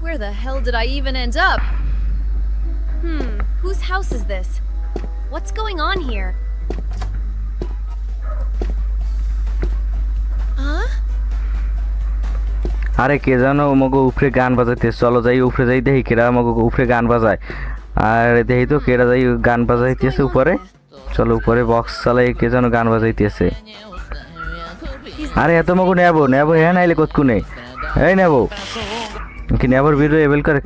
Where the hell did I even end up? Whose house is this? What's going on here? Huh? আরে কে জানো মগো উপরে গান বাজাইতে, চলো যাই উপরে যাই দেখি কেরা মগো উপরে গান বাজায়। আর দেখি তো কেরা যাই গান বাজাইতেছে উপরে, চলো উপরে বক্স চালাই কে যেন গান বাজাইতেছে। আরে এত মগো নেবো নেবো হ্যাঁ নাইলে কতক্ষণে এই নেবো কি নেবর ভিডিও এবেল করে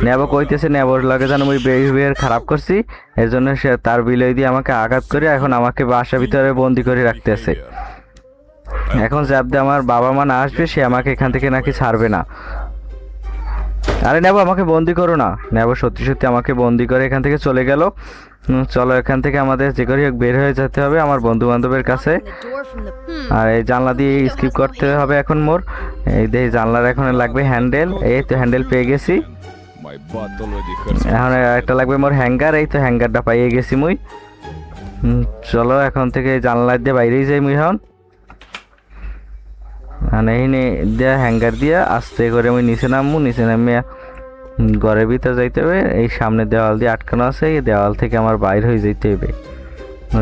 নেবো কইতেছে নেবর লাগে জানো ওই বিহেভিয়ার খারাপ করছি, এর জন্য সে তার বিলয় দিয়ে আমাকে আঘাত করে এখন আমাকে বাসার ভিতরে বন্দি করে রাখতেছে। এখন যাবদে আমার বাবা মা না আসবে সে আমাকে এখান থেকে নাকি ছাড়বে না। আরে নেবো আমাকে বন্দি করো না, নেবো সত্যি সত্যি আমাকে বন্দি করে এখান থেকে চলে গেল। চলো এখান থেকে আমাদের যে করে হোক বের হয়ে যেতে হবে আমার বন্ধু বান্ধবের কাছে। আর এই জানলা দিয়ে স্কিপ করতে হবে এখন মোর। এই দেখি জানলার এখন লাগবে হ্যান্ডেল, এই তো হ্যান্ডেল পেয়ে গেছি। এখন একটা লাগবে মোর হ্যাঙ্গার, এই তো হ্যাঙ্গারটা পাইয়ে গেছি মুই। চলো এখন থেকে জানলা দিয়ে বাইরেই যাই মুই এখন। এই দিয়ে হ্যাঙ্গার দিয়ে আস্তে করে আমি নিচে নামবো, নিচে নামিয়ে ঘরের ভিতরে যাইতে হবে। এই সামনে দেওয়াল দিয়ে আটকানো আছে, এই দেওয়াল থেকে আমার বাইরে হয়ে যাইতে হবে।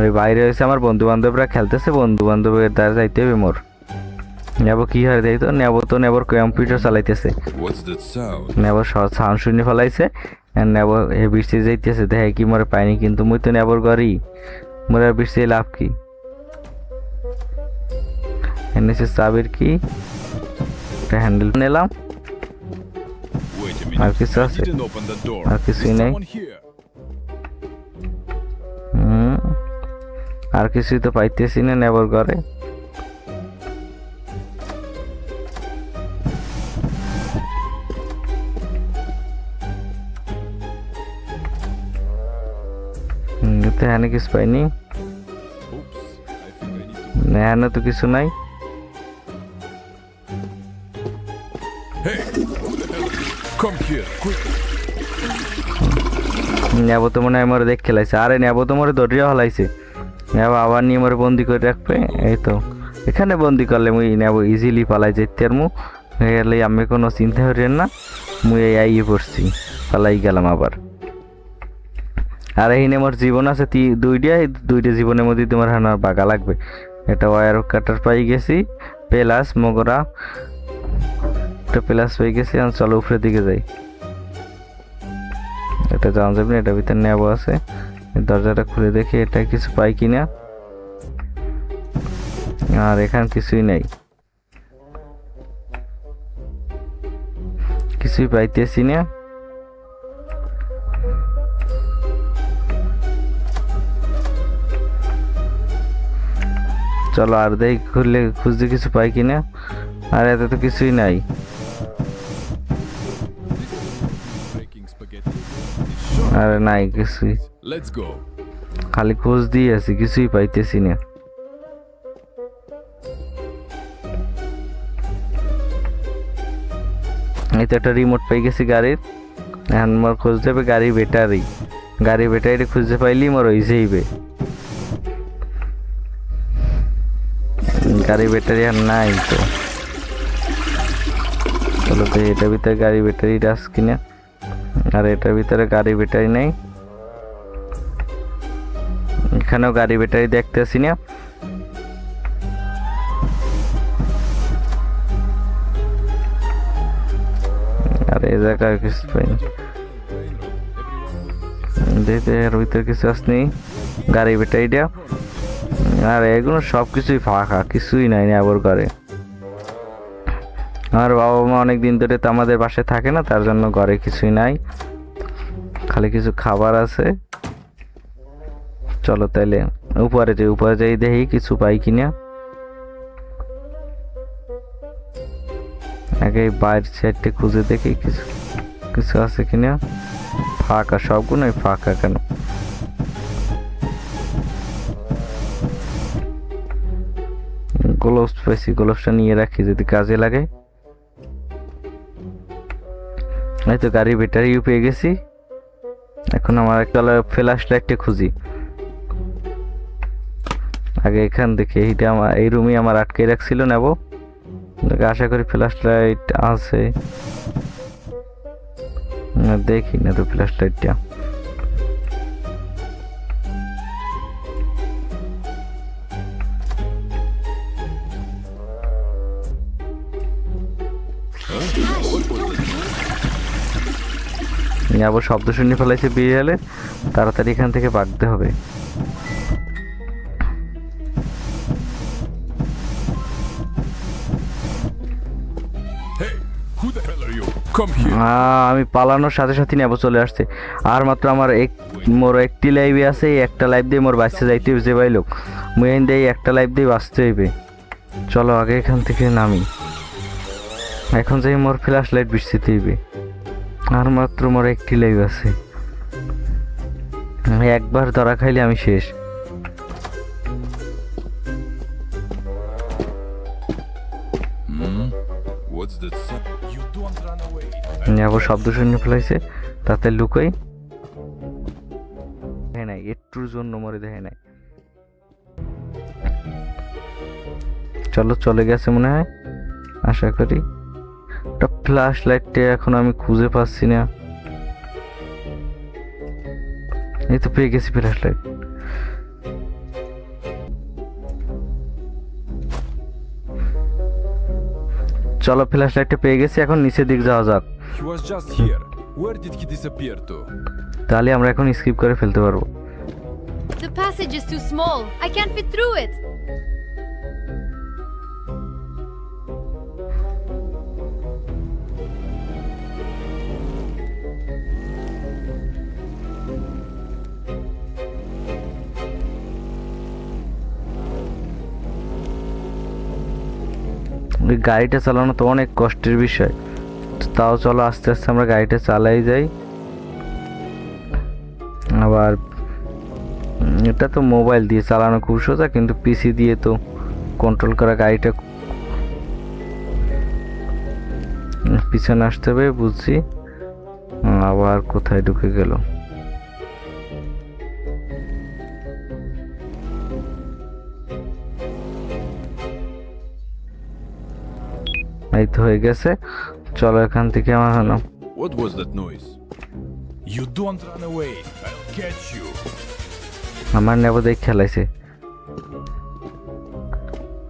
ওই বাইরে হয়েছে আমার বন্ধু বান্ধবরা খেলতেছে, বন্ধু বান্ধবের দ্বারা যাইতে হবে মোর। নেবো কি হয় দেখি তো, নেবো তো নেবোর কম্পিউটার চালাইতেছে, নেবো সাউন্ড শুনে ফেলাইছে। নেবো হে বৃষ্টি যাইতেছে দেখে কি মোরে পাইনি, কিন্তু মুই তো নেবোর ঘরই, মোর আর বৃষ্টি লাভ কি। এনেছে চাবির কি হ্যান্ডেল নিলাম, আর কিছু আছে আর কিছুই নেই। আর কিছুই তো পাইতেছি না নেবর ঘরে। এখানে কিছু পাইনি, এখানে তো কিছু নাই। নেবো তো মনে হয় আমার দেখ খেলাইছে, আরে নেবো তো মরে দরিয়া হলাইছে, নেবো আবার নিয়ে মরে বন্দি করে রাখবে। এই তো এখানে বন্দি করলে মুই নেবো ইজিলি পালাই যেতে আর মু গেলে আমি কোনো চিন্তা করেন না, মুই এই আইয়ে পড়ছি পালাই গেলাম আবার। আর এই মোর জীবন আছে দুইটা জীবনের মধ্যে তোমার হানার বাগা লাগবে। এটা ওয়ার কাটার পাই গেছি প্লাস মগরা, একটা প্লাস পেয়ে গেছি। চলো উপরের দিকে যাই, এটা যাওয়া যাবে না, এটা ভিতরে নেবো আছে। দরজাটা খুলে দেখি এটা কিছু পাই কিনা, আর এখানে কিছুই নাই, কিছুই পাইতেছি না। চলো আর দেখ খুললে খুঁজতে কিছু পাই কিনা, আর এত তো কিছুই নাই। আরে নাই কিছুই, খালি খোঁজ দিয়ে আছি কিছুই পাইতেছি না। এই তো একটা রিমোট পাই গেছি গাড়ির, এখন মোর খোঁজ দেবে গাড়ি ব্যাটারি, গাড়ি ব্যাটারি খুঁজতে পাইলি মোর হয়ে যাইবে। গাড়ি ব্যাটারি আর নাই তো, চলো তো এটার ভিতরে গাড়ি ব্যাটারি আছে কিনা, আর এটার ভিতরে গাড়ি ব্যাটারি নেই, এখানেও গাড়ি ব্যাটারি দেখতেছি না। আর এই জায়গায় কিছু পাইনি, দেখতে এর ভিতরে কিছু আসনি গাড়ি ব্যাটারিটা। আর এগুলো সব কিছুই ফাঁকা, কিছুই নাই আবার ঘরে। আমার বাবা মা অনেক দিন ধরে তো আমাদের বাসায় থাকে না, তার জন্য ঘরে কিছুই নাই, খালি কিছু খাবার আছে। চলো তাইলে উপরে যাই দেখি কিছু পাই কিনা। আগে বাইরের সাইডটা খুঁজে দেখি কিছু কিছু আছে কিনা। ফাঁকা, সবগুলোই ফাঁকা কেন? গ্লোভস পাইছি, গ্লোভসটা নিয়ে রাখি যদি কাজে লাগে। এই তো গাড়ির ব্যাটারিও পেয়ে গেছি। এখন আমার একটা ফ্ল্যাশ লাইটটা খুঁজি। আগে এখান থেকে এইটা আমার এই রুমে আমার আটকে রাখছিল, নেব আশা করি ফ্ল্যাশ লাইট আছে, না দেখি না তো ফ্ল্যাশ লাইটটা। আবার শব্দ শুনে ফেলাইছে বিড়ালে, তাড়াতাড়ি এখান থেকে ভাগতে হবে। Hey, who the hell are you? Come here. আমি পালানোর সাথে সাথে নেবো চলে আসছে। আর মাত্র আমার মোর একটি লাইভে আছে, এই একটা লাইভ দিয়ে মোর বাঁচতে যাইতে হবে যে ভাই লোক, মুইন দিয়ে একটা লাইভ দিয়ে বাঁচতে হইবে। চলো আগে এখান থেকে নামি, এখন যাই মোর ফ্ল্যাশ লাইট বিছতে হইবে। আর মাত্র মোর একটি লাইভ আছে, আমি একবার ধরা খাইলে আমি শেষ। What's that sound? You don't run away. আবার শব্দ শুনে ফেলাইছে, তাতে লুকাই। দেখে নাই একটুর জন্য মরে, দেখে নাই। চলো চলে গেছে মনে হয়, আশা করি। একটা ফ্ল্যাশ লাইটটা এখন আমি খুঁজে পাচ্ছি না। এই তো পেয়ে গেছি ফ্ল্যাশ লাইট। চলো ফ্ল্যাশ লাইটটা পেয়ে গেছি, এখন নিচের দিক যাওয়া যাক। He was just here. Where did he disappear to? তাহলে আমরা এখন স্কিপ করে ফেলতে পারবো। The passage is too small. I can't fit through it. ওই গাড়িটা চালানো তো অনেক কষ্টের বিষয়, তাও চলো আস্তে আস্তে আমরা গাড়িটা চালাই যাই। আবার এটা তো মোবাইল দিয়ে চালানো খুব সোজা, কিন্তু পিসি দিয়ে তো কন্ট্রোল করা গাড়িটা পিছনে আসতে হবে, বুঝছি। আবার কোথায় ঢুকে গেল? এই তো হয়ে গেছে, চলো এখান থেকে আমার হলো। What was that noise? You don't run away. I'll catch you. আমার নেব দেখ খেলাইছে।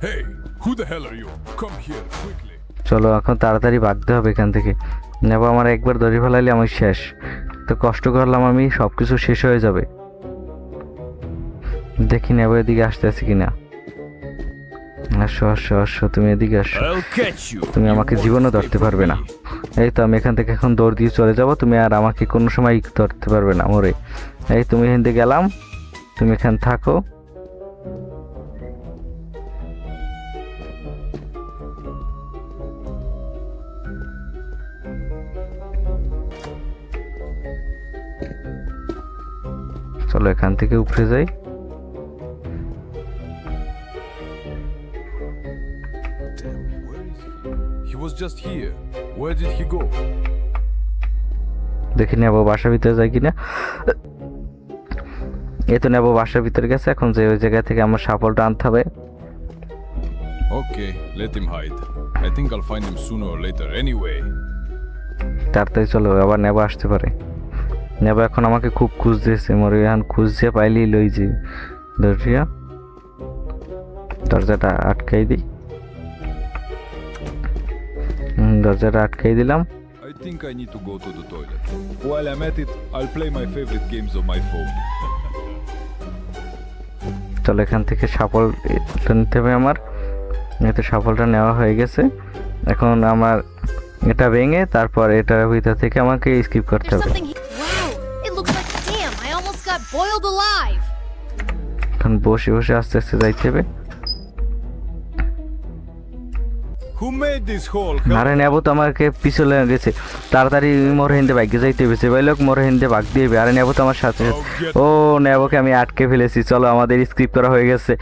Hey, who the hell are you? Come here quickly. চলো এখন তাড়াতাড়ি ভাগতে হবে এখান থেকে। নেব আমার একবার ধরে ফেলাইলে আমি শেষ, তো কষ্ট করলাম আমি, সবকিছু শেষ হয়ে যাবে। দেখি নেব এদিকে আসতে আছে কিনা। আসো আসো আসো, তুমি এদিকে আসো, I'll catch you. তুমি আমাকে You জীবনও won't ধরতে escape পারবে from না। me. এই তো আমি এখান থেকে এখন দৌড় দিয়ে চলে যাব, তুমি আর আমাকে কোনো সময় ধরতে পারবে না মরে। এই তুমি এখান থেকে গেলাম, তুমি এখান থাকো। চলো এখান থেকে উপরে যাই। Damn, where is he? He was just here. Where did he go? দেখি নেব বাসার ভিতরে যাই কিনা। এই তো নেব বাসার ভিতরে গেছে, এখন যে ওই জায়গা থেকে আমার সাফলটা আনতে হবে। Okay, let him hide. I think I'll find him sooner or later anyway. তাড়াতাড়ি চলো, আবার নেব আসতে পারে। নেব এখন আমাকে খুব খুঁজতেছে, মরে এখন খুঁজছে পাইলেই লই যে দরজা, দরজাটা আটকাই দিই। দরজাটা আটকাই দিলাম। I think I need to go to the toilet. While I'm at it, I'll play my favorite games on my phone. চলো এখান থেকে সাফল নিতে হবে আমার। এতে সাফলটা নেওয়া হয়ে গেছে, এখন আমার এটা ভেঙে তারপর এটার ভিতর থেকে আমাকে স্কিপ করতে There's হবে। something here. Wow, it looks like damn. I almost got boiled alive. এখন বসে বসে আস্তে আস্তে যাইতে হবে। Who made this hole? আরে নেবো তো আমাকে পিছলে গেছে, তাড়াতাড়ি মোর হিন্দে বাইকে যাইতে হবে, ভাই লোক মোর হিন্দে ভাগ দিবে। আরে নেবো তো আমার সাথে, ও নেবোকে আমি আটকে ফেলেছি। চলো আমাদের স্কিপ করা হয়ে গেছে,